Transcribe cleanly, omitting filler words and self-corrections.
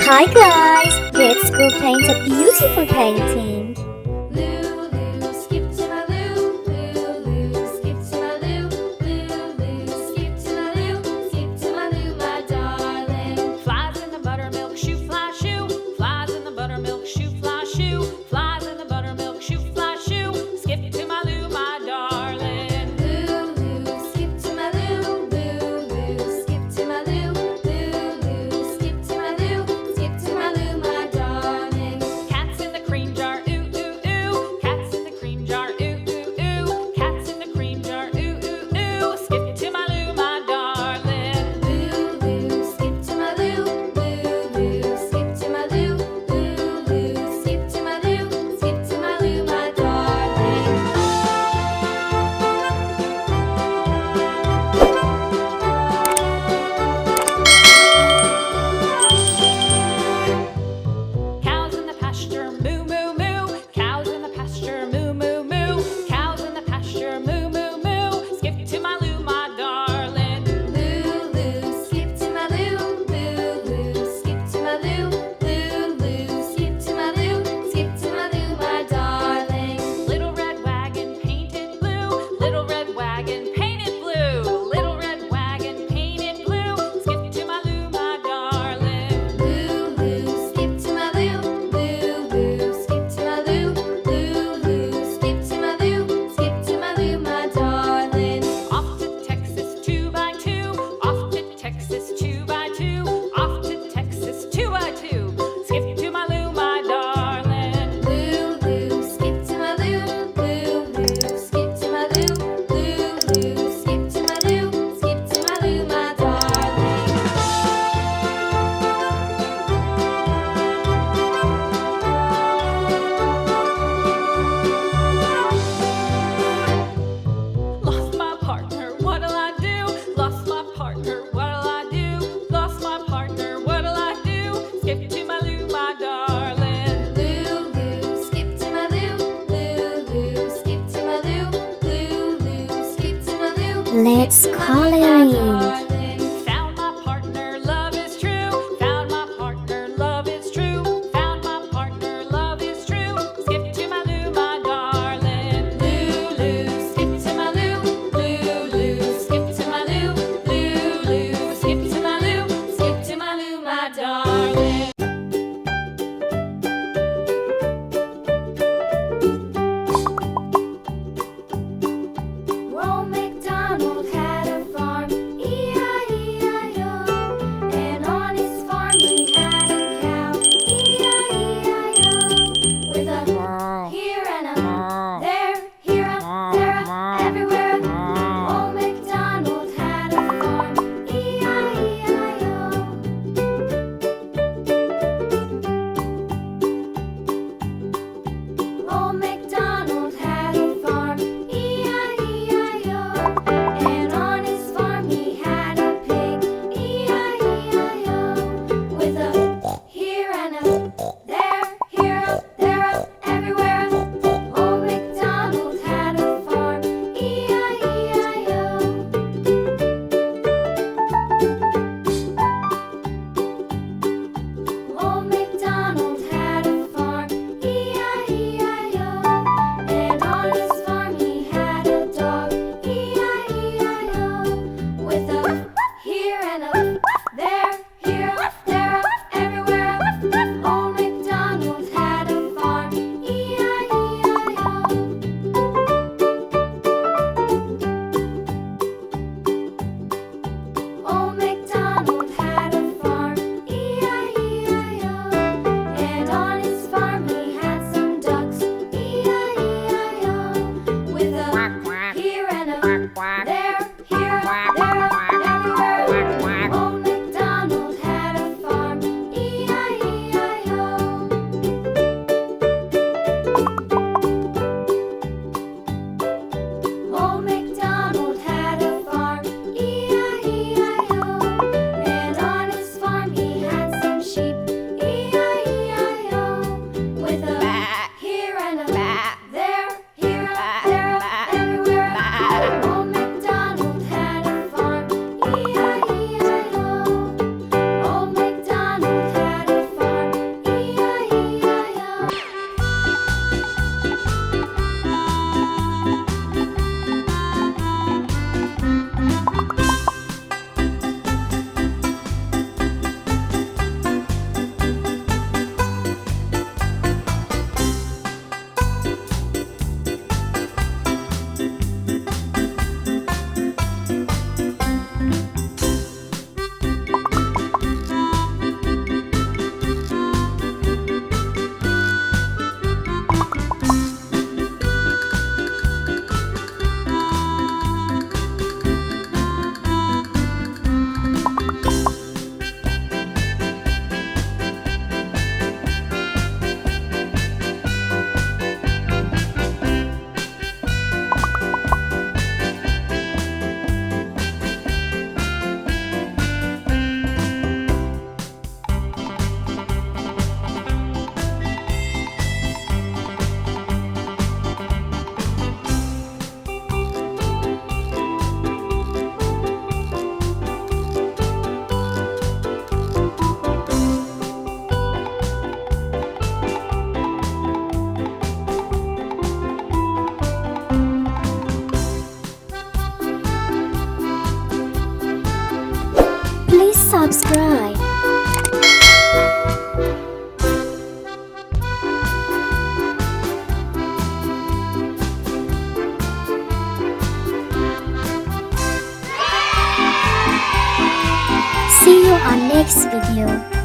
Hi guys, let's go paint a beautiful painting. Lulu, skip to my Lou. Lulu, skip to my Lou. Lulu, skip to my Lou. Skip to my Lou, my darling. Flies in the buttermilk shoe, fly shoe. Flies in the buttermilk shoe, fly shoe. Flies in the buttermilk shoe, fly shoe. Skip to my Lou, my darling. Lulu, skip to my Lou. Lulu, skip to my Lou. Lulu, skip to my Lou. Skip to my Lou, my darling. Cats in the cream jar, ooh ooh ooh. Cats in the cream jar, ooh ooh ooh. Cats in the cream jar, ooh ooh ooh. Skip to my Lou, my darling. Lulu, skip to my Lou. Lulu, skip to my Lou. Lulu, skip to my Lou. Skip to my Lou, my darling. Cows in the pasture, moo moo moo. Cows in the pasture, moo moo moo. Cows in the pasture, moo moo moo. Skip to my Lou, my darling. Lulu, skip to my Lou. Lulu, skip to my Lou. Lulu, skip to my Lou. Skip to my Lou, my darling. Little red wagon painted blue. Little red wagon painted blue. Little red wagon painted blue. Skip to my Lou, my darling. Lulu, skip to my Lou. Lulu, skip to my Lou. Lulu, skip to my Lou. Skip to my Lou, my darling. Off to Texas 2x2. Off to Texas 2x2. Off to Texas 2x2. Skip to my Lou, my darling. Lulu, skip to my Lou. Lulu, skip to my Lou. Lulu, skip to my Lou. Skip to my Lou, my darling. Lost my partner, what'll I do? Lost my partner, what'll I do? Lost my partner, what'll I do? Skip to my Lou, my darling. Lulu, skip to my Lou. Lulu, skip to my Lou. Lulu, skip to my Lou. Let's coloring. Darling. Found my partner, love is true. Found my partner, love is true. Found my partner, love is true. Skip to my Lou, my darling. Lulu, skip to my Lou. Lulu, skip to my Lou. Lulu, skip to my Lou. Skip to my Lou, my darling. Old MacDonald had a farm, E subscribe. See you on next video.